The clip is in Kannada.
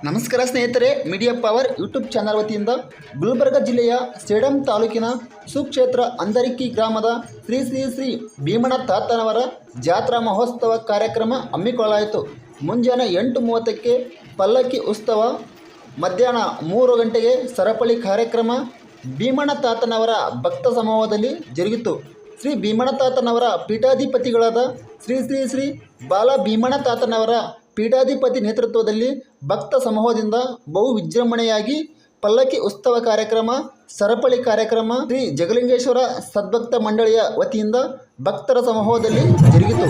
ನಮಸ್ಕಾರ ಸ್ನೇಹಿತರೆ, ಮೀಡಿಯಾ ಪವರ್ ಯೂಟ್ಯೂಬ್ ಚಾನಲ್ ವತಿಯಿಂದ ಗುಲ್ಬರ್ಗ ಜಿಲ್ಲೆಯ ಸೇಡಂ ತಾಲೂಕಿನ ಸುಕ್ಷೇತ್ರ ಅಂದರಿಕಿ ಗ್ರಾಮದ ಶ್ರೀ ಶ್ರೀ ಶ್ರೀ ಭೀಮಣ್ಣ ತಾತನವರ ಜಾತ್ರಾ ಮಹೋತ್ಸವ ಕಾರ್ಯಕ್ರಮ ಹಮ್ಮಿಕೊಳ್ಳಲಾಯಿತು. ಮುಂಜಾನೆ 8:30ಕ್ಕೆ ಪಲ್ಲಕ್ಕಿ ಉತ್ಸವ, ಮಧ್ಯಾಹ್ನ 3 ಗಂಟೆಗೆ ಸರಪಳಿ ಕಾರ್ಯಕ್ರಮ ಭೀಮಣ್ಣ ತಾತನವರ ಭಕ್ತ ಸಮೂಹದಲ್ಲಿ ಜರುಗಿತು. ಶ್ರೀ ಭೀಮಣ್ಣ ತಾತನವರ ಪೀಠಾಧಿಪತಿಗಳಾದ ಶ್ರೀ ಶ್ರೀ ಶ್ರೀ ಬಾಲ ಭೀಮಣ್ಣ ತಾತನವರ ಪೀಠಾಧಿಪತಿ ನೇತೃತ್ವದಲ್ಲಿ ಭಕ್ತ ಸಮೂಹದಿಂದ ಬಹು ವಿಜೃಂಭಣೆಯಾಗಿ ಪಲ್ಲಕ್ಕಿ ಉತ್ಸವ ಕಾರ್ಯಕ್ರಮ, ಸರಪಳಿ ಕಾರ್ಯಕ್ರಮ ಶ್ರೀ ಜಗಲಿಂಗೇಶ್ವರ ಸದ್ಭಕ್ತ ಮಂಡಳಿಯ ವತಿಯಿಂದ ಭಕ್ತರ ಸಮೂಹದಲ್ಲಿ ಜರುಗಿತು.